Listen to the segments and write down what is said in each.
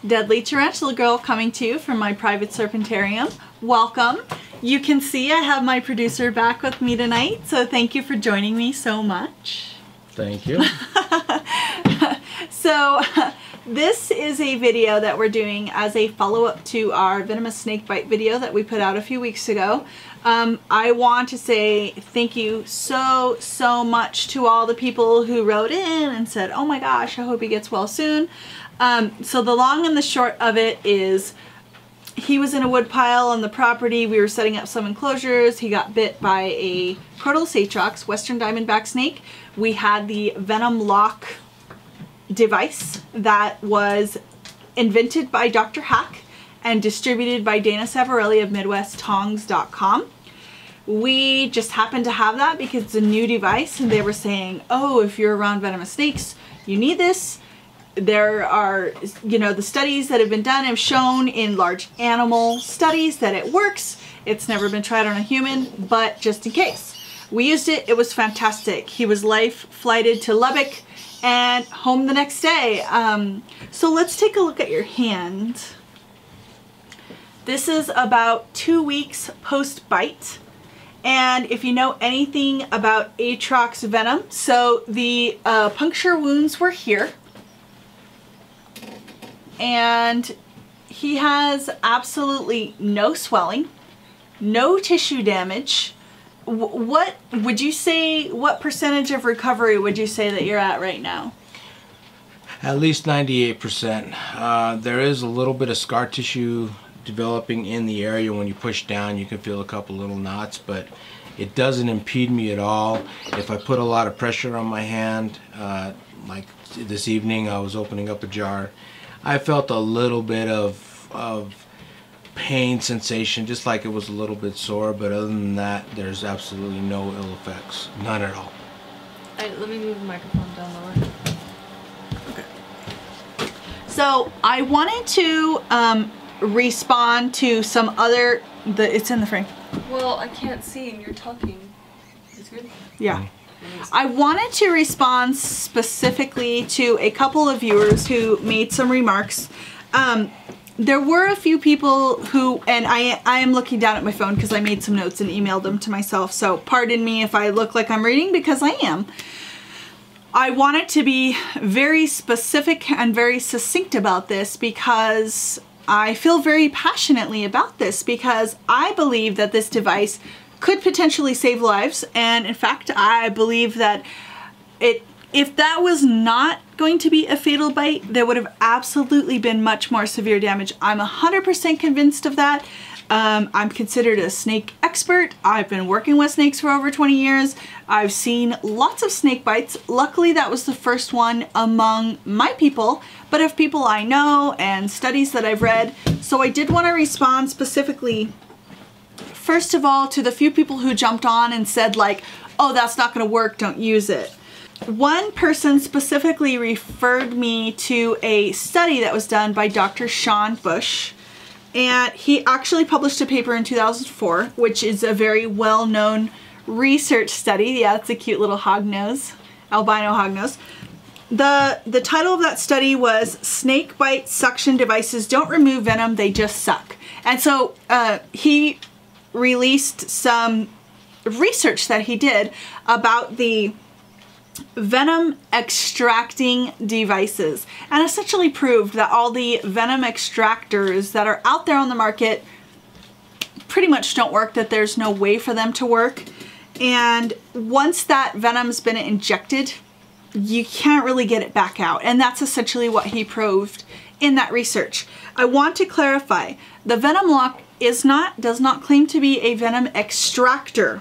Deadly Tarantula Girl coming to you from my private serpentarium. Welcome. You can see I have my producer back with me tonight, so thank you for joining me so much. Thank you. So this is a video that we're doing as a follow-up to our venomous snake bite video that we put out a few weeks ago. I want to say thank you so much to all the people who wrote in and said, oh my gosh, I hope he gets well soon. So the long and the short of it is he was in a wood pile on the property. We were setting up some enclosures. He got bit by a Crotalus Atrox, Western Diamondback snake. We had the Venom Locc device that was invented by Dr. Hack and distributed by Dana Savarelli of MidwestTongs.com. We just happened to have that because it's a new device, and they were saying, oh, if you're around venomous snakes, you need this. There are, the studies that have been done have shown in large animal studies that it works. It's never been tried on a human, but just in case. We used it. It was fantastic. He was life flighted to Lubbock and home the next day. So let's take a look at your hand. This is about 2 weeks post-bite. And if you know anything about Atrox venom, so the puncture wounds were here. And he has absolutely no swelling, no tissue damage. What would you say, what percentage of recovery would you say that you're at right now? At least 98%. There is a little bit of scar tissue developing in the area. When you push down, you can feel a couple little knots, but it doesn't impede me at all. If I put a lot of pressure on my hand, like this evening I was opening up a jar, I felt a little bit of pain sensation, just like it was a little bit sore, but other than that, there's absolutely no ill effects. None at all. Let me move the microphone down lower. Okay. So I wanted to respond to some other, it's in the frame. Well, I can't see and you're talking. It's good? Yeah. I wanted to respond specifically to a couple of viewers who made some remarks. There were a few people who, and I am looking down at my phone because I made some notes and emailed them to myself, so pardon me if I look like I'm reading, because I am. I wanted to be very specific and very succinct about this because I feel very passionately about this, because I believe that this device could potentially save lives, and in fact I believe that if that was not going to be a fatal bite, there would have absolutely been much more severe damage. I'm 100% convinced of that. I'm considered a snake expert. I've been working with snakes for over 20 years. I've seen lots of snake bites. Luckily that was the first one among my people, but of people I know and studies that I've read. So I did want to respond specifically, first of all, to the few people who jumped on and said like, oh, that's not going to work, don't use it. One person specifically referred me to a study that was done by Dr. Sean Bush, and he actually published a paper in 2004, which is a very well-known research study. Yeah, it's a cute little hognose, albino hognose. The title of that study was Snake Bite Suction Devices Don't Remove Venom, They Just Suck. And so he released some research that he did about the venom extracting devices, and essentially proved that all the venom extractors that are out there on the market pretty much don't work, that there's no way for them to work. And once that venom's been injected, you can't really get it back out. And that's essentially what he proved in that research. I want to clarify, the Venom Locc does not claim to be a venom extractor.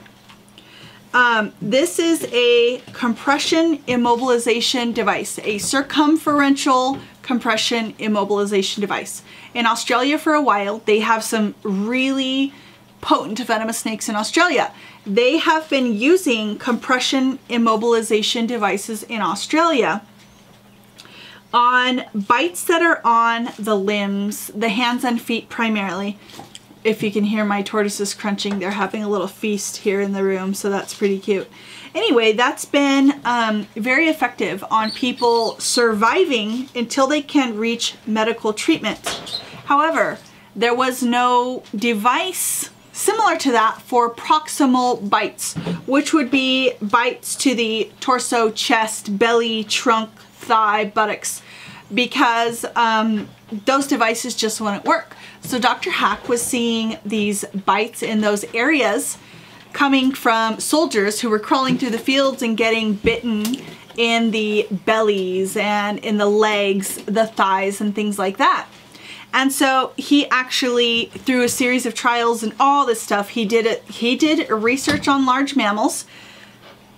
This is a compression immobilization device, a circumferential compression immobilization device. In Australia for a while, they have some really potent venomous snakes in Australia. They have been using compression immobilization devices in Australia on bites that are on the limbs, the hands and feet primarily, if you can hear my tortoises crunching, they're having a little feast here in the room, so that's pretty cute. Anyway, that's been very effective on people surviving until they can reach medical treatment. However, there was no device similar to that for proximal bites, which would be bites to the torso, chest, belly, trunk, thigh, buttocks, because those devices just wouldn't work. So Dr. Hack was seeing these bites in those areas coming from soldiers who were crawling through the fields and getting bitten in the bellies and in the legs, the thighs, and things like that. And so he actually, through a series of trials and all this stuff, he did research on large mammals,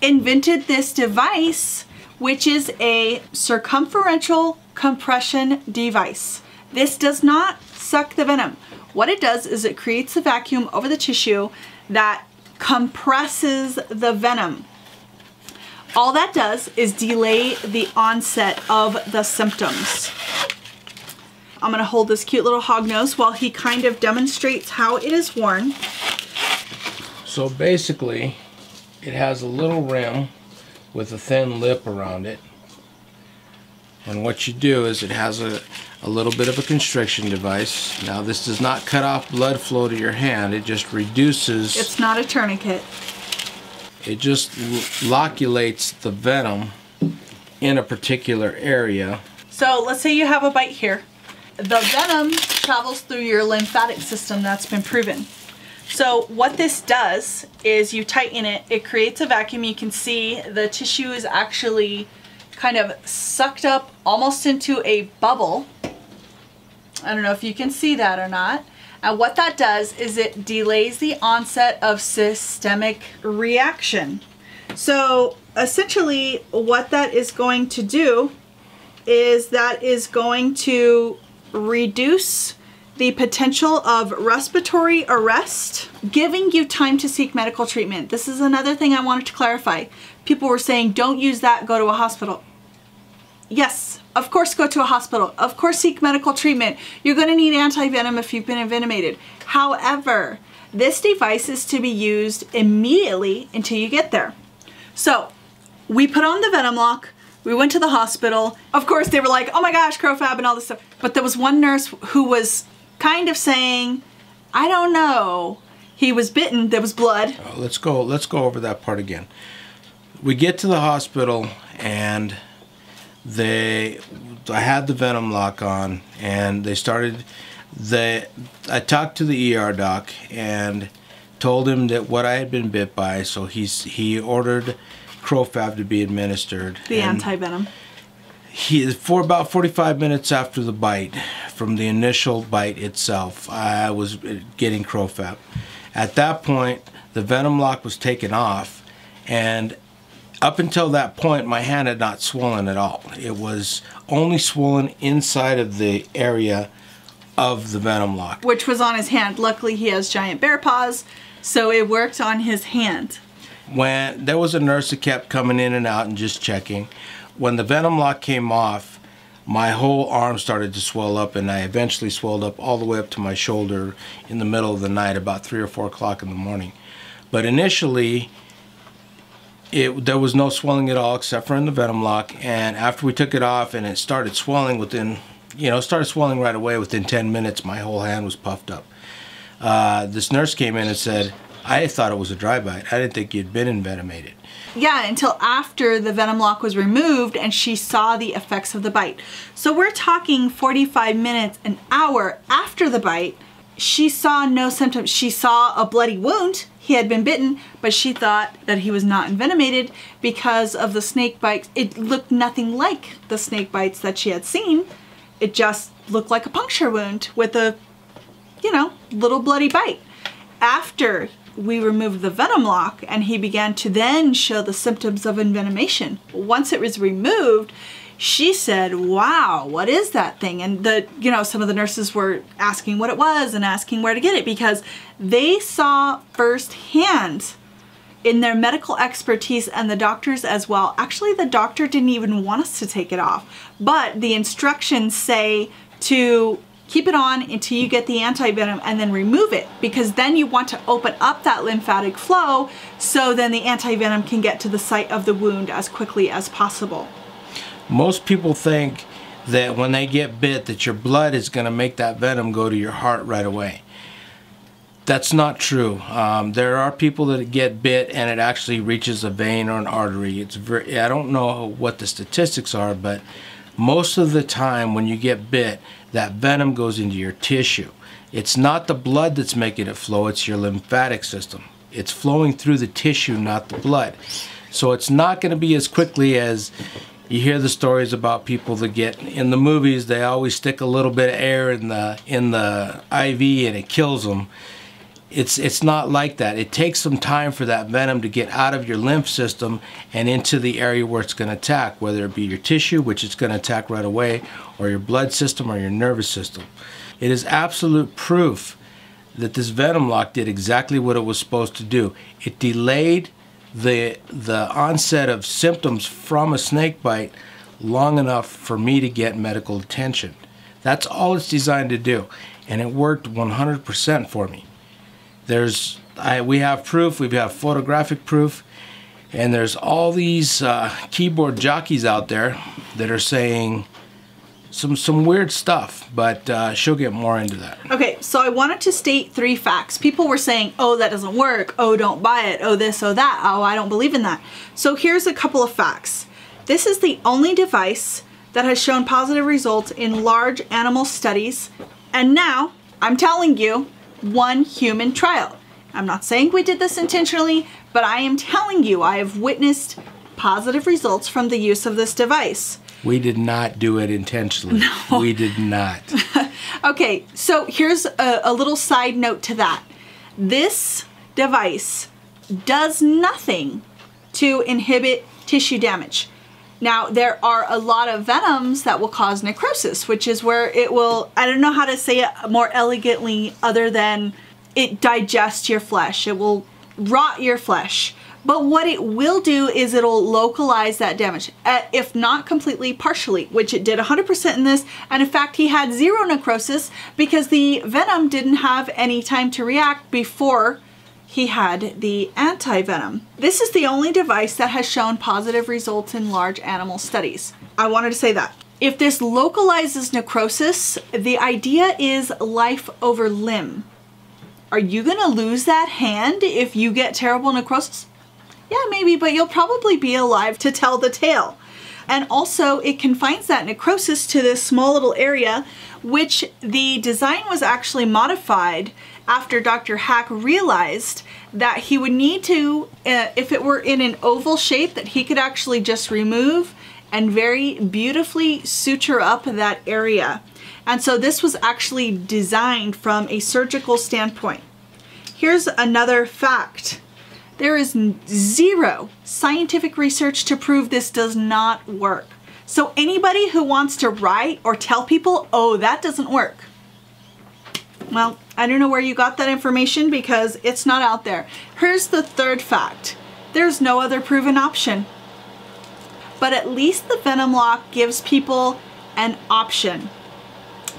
invented this device, which is a circumferential compression device. This does not suck the venom. What it does is it creates a vacuum over the tissue that compresses the venom. All that does is delay the onset of the symptoms. I'm gonna hold this cute little hog nose while he kind of demonstrates how it is worn. So basically, it has a little rim with a thin lip around it. And what you do is it has a little bit of a constriction device. Now this does not cut off blood flow to your hand, it just reduces. It's not a tourniquet. It just loculates the venom in a particular area. So let's say you have a bite here. The venom travels through your lymphatic system, that's been proven. So what this does is you tighten it, it creates a vacuum. You can see the tissue is actually kind of sucked up almost into a bubble. I don't know if you can see that or not. And what that does is it delays the onset of systemic reaction. So essentially what that is going to do is that is going to reduce the potential of respiratory arrest, giving you time to seek medical treatment. This is another thing I wanted to clarify. People were saying, don't use that, go to a hospital. Yes, of course go to a hospital. Of course seek medical treatment. You're going to need anti-venom if you've been envenomated. However, this device is to be used immediately until you get there. So we put on the Venom Locc. We went to the hospital. Of course, they were like, oh my gosh, CroFab and all this stuff. But there was one nurse who was kind of saying, I don't know. He was bitten, there was blood. Let's go over that part again. We get to the hospital and I had the Venom Locc on and they started, I talked to the ER doc and told him that what I had been bit by, so he ordered CroFab to be administered. The anti-venom. For about 45 minutes after the bite, from the initial bite itself, I was getting CroFab. At that point, the Venom Locc was taken off, and up until that point, my hand had not swollen at all. It was only swollen inside of the area of the Venom Locc. Which was on his hand. Luckily, he has giant bear paws, so it worked on his hand. When there was a nurse that kept coming in and out and just checking. When the Venom Locc came off, my whole arm started to swell up, and I eventually swelled up all the way up to my shoulder in the middle of the night, about 3 or 4 o'clock in the morning. But initially, there was no swelling at all except for in the Venom Locc, and after we took it off and it started swelling within, started swelling right away within 10 minutes, my whole hand was puffed up. This nurse came in and said, I thought it was a dry bite. I didn't think you'd been envenomated. Yeah, until after the Venom Locc was removed and she saw the effects of the bite. So we're talking 45 minutes, an hour after the bite. She saw no symptoms. She saw a bloody wound. He had been bitten, but she thought that he was not envenomated because of the snake bites. It looked nothing like the snake bites that she had seen. It just looked like a puncture wound with a, little bloody bite. After we removed the Venom Locc and he began to then show the symptoms of envenomation. Once it was removed, she said, wow, what is that thing? And some of the nurses were asking what it was and asking where to get it because they saw firsthand in their medical expertise, and the doctors as well. Actually, the doctor didn't even want us to take it off, but the instructions say to keep it on until you get the anti-venom and then remove it, because then you want to open up that lymphatic flow so then the anti-venom can get to the site of the wound as quickly as possible. Most people think that when they get bit that your blood is going to make that venom go to your heart right away. That's not true. There are people that get bit and it actually reaches a vein or an artery. I don't know what the statistics are, but most of the time when you get bit, that venom goes into your tissue. It's not the blood that's making it flow, it's your lymphatic system. It's flowing through the tissue, not the blood. So it's not going to be as quickly as you hear the stories about people that get, in the movies, they always stick a little bit of air in the IV and it kills them. It's not like that. It takes some time for that venom to get out of your lymph system and into the area where it's going to attack, whether it be your tissue, which it's going to attack right away, or your blood system or your nervous system. It is absolute proof that this Venom Locc did exactly what it was supposed to do. It delayed the onset of symptoms from a snake bite long enough for me to get medical attention. That's all it's designed to do, and it worked 100% for me. We have proof, we have photographic proof, and there's all these keyboard jockeys out there that are saying some weird stuff, but she'll get more into that. Okay, so I wanted to state 3 facts. People were saying, oh, that doesn't work, oh, don't buy it, oh, this, oh, that, oh, I don't believe in that. So here's a couple of facts. This is the only device that has shown positive results in large animal studies, and now I'm telling you, 1 human trial. I'm not saying we did this intentionally, but I am telling you I have witnessed positive results from the use of this device. We did not do it intentionally. No. We did not. Okay, so here's a little side note to that. This device does nothing to inhibit tissue damage. Now, there are a lot of venoms that will cause necrosis, which is where it will, I don't know how to say it more elegantly other than it digests your flesh. It will rot your flesh. But what it will do is it'll localize that damage, if not completely, partially, which it did 100% in this. And in fact, he had 0 necrosis because the venom didn't have any time to react before he had the anti-venom. This is the only device that has shown positive results in large animal studies. I wanted to say that. If this localizes necrosis, the idea is life over limb. Are you gonna lose that hand if you get terrible necrosis? Yeah, maybe, but you'll probably be alive to tell the tale. And also, it confines that necrosis to this small little area, which the design was actually modified after Dr. Hack realized that he would need to, if it were in an oval shape, that he could actually just remove and very beautifully suture up that area. And so this was actually designed from a surgical standpoint. Here's another fact. There is 0 scientific research to prove this does not work. So anybody who wants to write or tell people, oh, that doesn't work, well, I don't know where you got that information because it's not out there. Here's the 3rd fact. There's no other proven option. But at least the Venom Locc gives people an option.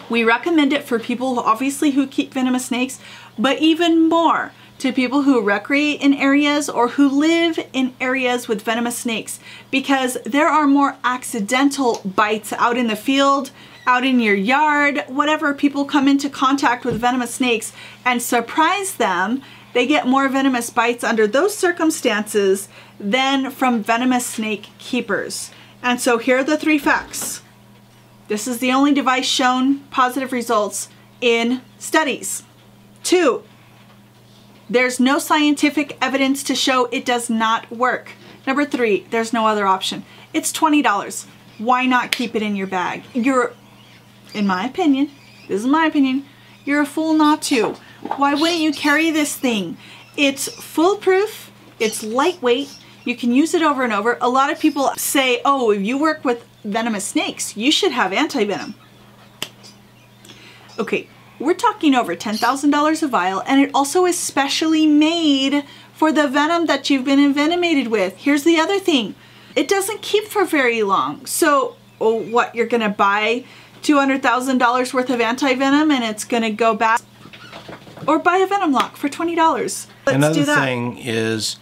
We recommend it for people obviously who keep venomous snakes, but even more to people who recreate in areas or who live in areas with venomous snakes, because there are more accidental bites out in the field, out in your yard, whatever. People come into contact with venomous snakes and surprise them. They get more venomous bites under those circumstances than from venomous snake keepers. And so here are the 3 facts. This is the only device shown positive results in studies. 2, there's no scientific evidence to show it does not work. Number 3, there's no other option. It's $20. Why not keep it in your bag? In my opinion, this is my opinion, you're a fool not to. Why wouldn't you carry this thing? It's foolproof, it's lightweight, you can use it over and over. A lot of people say, oh, if you work with venomous snakes, you should have anti-venom. Okay, we're talking over $10,000 a vial, and it also is specially made for the venom that you've been envenomated with. Here's the other thing. It doesn't keep for very long. So what, you're gonna buy $200,000 worth of anti-venom and it's gonna go back. Or buy a Venom Locc for $20. Let's Another do that. thing is,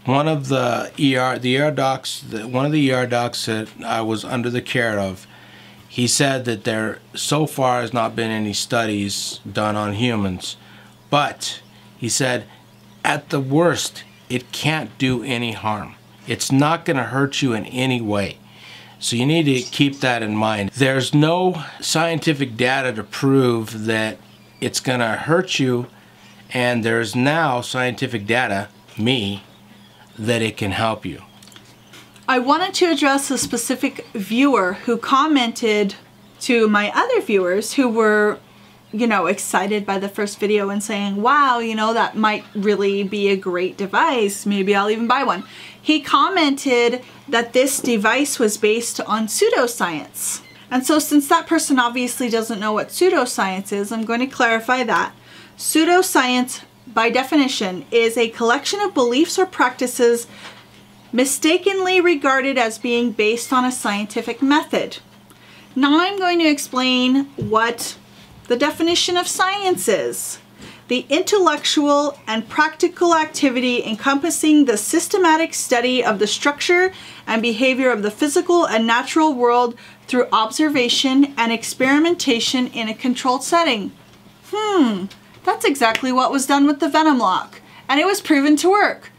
one of the ER docs that I was under the care of, he said that there so far has not been any studies done on humans, but he said at the worst it can't do any harm. It's not going to hurt you in any way. So you need to keep that in mind. There's no scientific data to prove that it's going to hurt you, and there's now scientific data, that it can help you. I wanted to address a specific viewer who commented to my other viewers who were, you know, excited by the first video and saying, wow, you know, that might really be a great device. Maybe I'll even buy one. He commented that this device was based on pseudoscience. And so since that person obviously doesn't know what pseudoscience is, I'm going to clarify that. Pseudoscience, by definition, is a collection of beliefs or practices mistakenly regarded as being based on a scientific method. Now I'm going to explain what the definition of science is. The intellectual and practical activity encompassing the systematic study of the structure and behavior of the physical and natural world through observation and experimentation in a controlled setting. That's exactly what was done with the Venom Locc, and it was proven to work.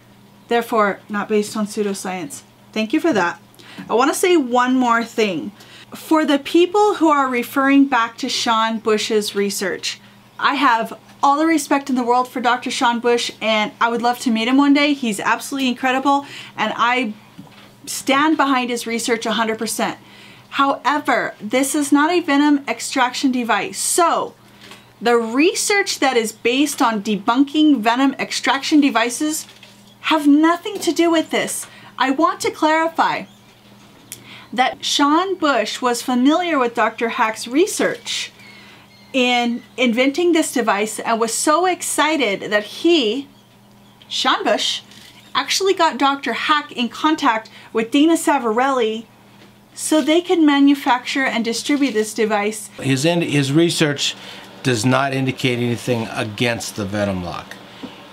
Therefore, not based on pseudoscience. Thank you for that. I want to say one more thing. For the people who are referring back to Sean Bush's research, I have all the respect in the world for Dr. Sean Bush, and I would love to meet him one day. He's absolutely incredible, and I stand behind his research 100%. However, this is not a venom extraction device. So, the research that is based on debunking venom extraction devices have nothing to do with this. I want to clarify that Sean Bush was familiar with Dr. Hack's research in inventing this device and was so excited that he, Sean Bush, actually got Dr. Hack in contact with Dana Savarelli so they could manufacture and distribute this device. His research does not indicate anything against the Venom Locc.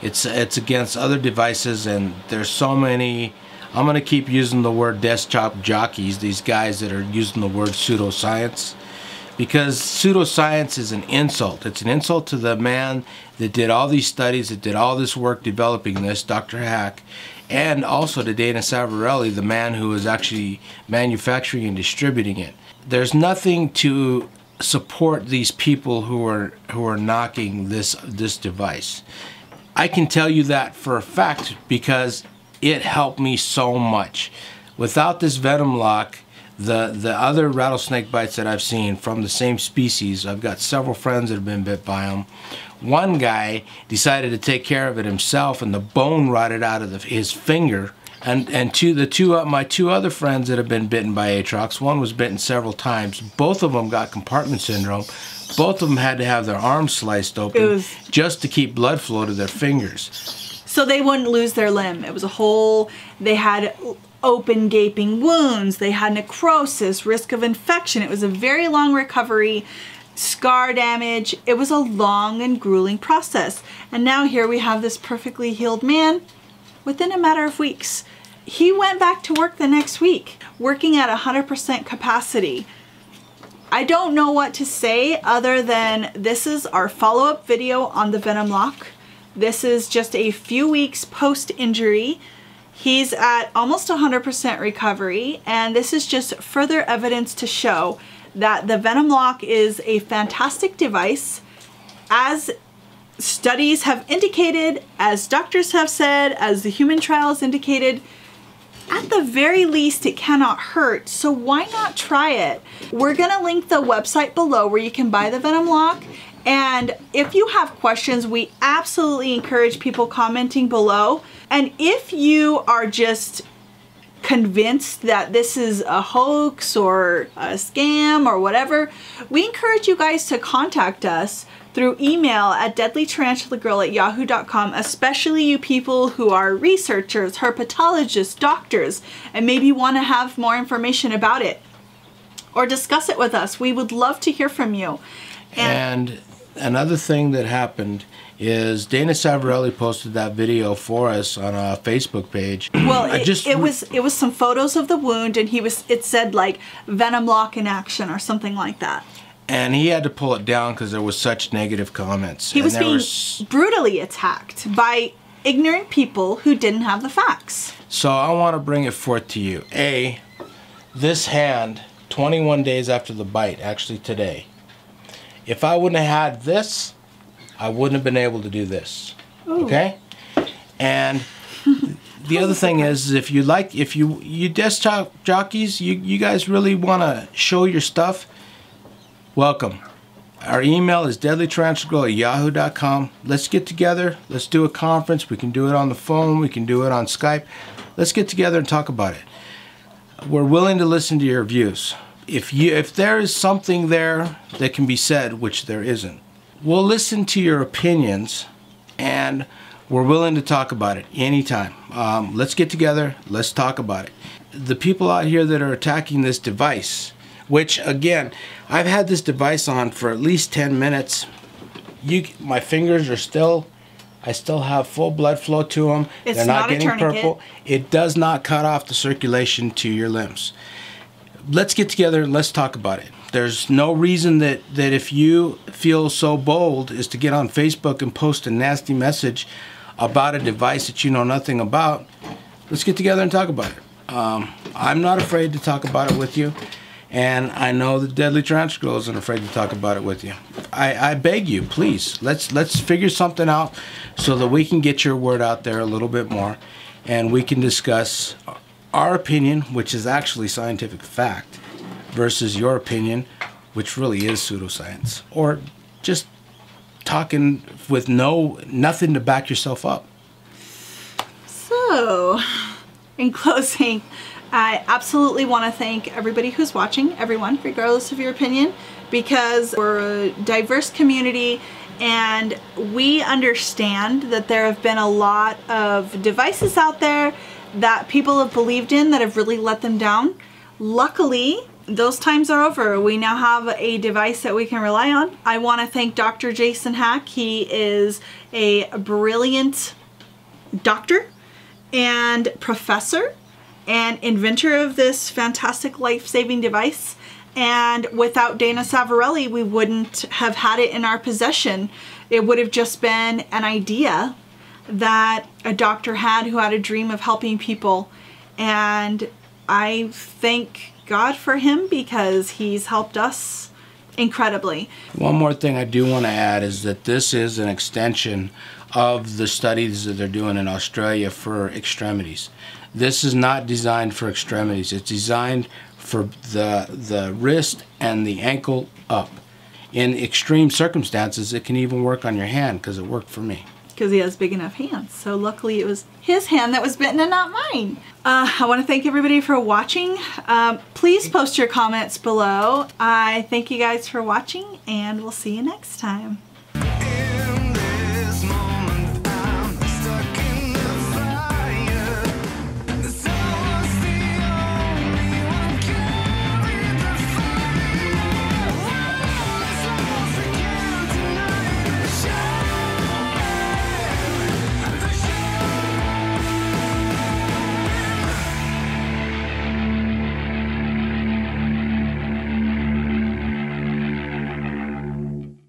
It's against other devices, and there's so many. I'm going to keep using the word desktop jockeys, these guys that are using the word pseudoscience, because pseudoscience is an insult. It's an insult to the man that did all these studies, that did all this work developing this, Dr. Hack, and also to Dana Savarelli, the man who is actually manufacturing and distributing it. There's nothing to support these people who are knocking this device. I can tell you that for a fact because it helped me so much. Without this Venom Locc, the other rattlesnake bites that I've seen from the same species, I've got several friends that have been bit by them. One guy decided to take care of it himself, and the bone rotted out of his finger. And my two other friends that have been bitten by Atrox, one was bitten several times. Both of them got compartment syndrome. Both of them had to have their arms sliced open just to keep blood flow to their fingers. So they wouldn't lose their limb. It was a whole, they had open gaping wounds, they had necrosis, risk of infection. It was a very long recovery, scar damage. It was a long and grueling process. And now here we have this perfectly healed man within a matter of weeks. He went back to work the next week, working at 100% capacity. I don't know what to say other than this is our follow-up video on the Venom Locc. This is just a few weeks post-injury. He's at almost 100% recovery, and this is just further evidence to show that the Venom Locc is a fantastic device. As studies have indicated, as doctors have said, as the human trials indicated, at the very least it cannot hurt, so why not try it? We're gonna link the website below where you can buy the Venom Locc, and if you have questions, we absolutely encourage people commenting below. And if you are just convinced that this is a hoax or a scam or whatever, we encourage you guys to contact us through email at deadlytarantulagirl@yahoo.com, especially you people who are researchers, herpetologists, doctors, and maybe want to have more information about it. or discuss it with us. We would love to hear from you. And another thing that happened is Dana Savarelli posted that video for us on a Facebook page. Well, it was some photos of the wound, and it said like Venom Locc in action or something like that. And he had to pull it down because there was such negative comments. He was being brutally attacked by ignorant people who didn't have the facts. So I want to bring it forth to you. This hand, 21 days after the bite, actually today, if I wouldn't have had this, I wouldn't have been able to do this. Ooh. Okay? And the other thing is, if you desktop jockeys, you guys really want to show your stuff, welcome. Our email is deadlytarantulagirl@yahoo.com. Let's get together. Let's do a conference. We can do it on the phone. We can do it on Skype. Let's get together and talk about it. We're willing to listen to your views. If there is something there that can be said, which there isn't, we'll listen to your opinions, and we're willing to talk about it anytime. Let's get together. Let's talk about it. The people out here that are attacking this device, which again, I've had this device on for at least 10 minutes. My fingers are I still have full blood flow to them. They're not getting purple. It does not cut off the circulation to your limbs. Let's get together and let's talk about it. There's no reason that if you feel so bold as to get on Facebook and post a nasty message about a device that you know nothing about. Let's get together and talk about it. I'm not afraid to talk about it with you. And I know the Deadly Tarantula Girl isn't afraid to talk about it with you. I beg you, please, let's figure something out so that we can get your word out there a little bit more, and we can discuss our opinion, which is actually scientific fact, versus your opinion, which really is pseudoscience, or just talking with nothing to back yourself up. So, in closing, I absolutely want to thank everybody who's watching, everyone, regardless of your opinion, because we're a diverse community and we understand that there have been a lot of devices out there that people have believed in that have really let them down. Luckily, those times are over. We now have a device that we can rely on. I want to thank Dr. Jason Hack. He is a brilliant doctor and professor and inventor of this fantastic life-saving device. And without Dana Savarelli, we wouldn't have had it in our possession. It would have just been an idea that a doctor had who had a dream of helping people. And I thank God for him because he's helped us incredibly. One more thing I do want to add is that this is an extension of the studies that they're doing in Australia for extremities. This is not designed for extremities. It's designed for the wrist and the ankle up. In extreme circumstances, it can even work on your hand, because it worked for me. Because he has big enough hands. So luckily it was his hand that was bitten and not mine. I want to thank everybody for watching. Please post your comments below. I thank you guys for watching, and we'll see you next time.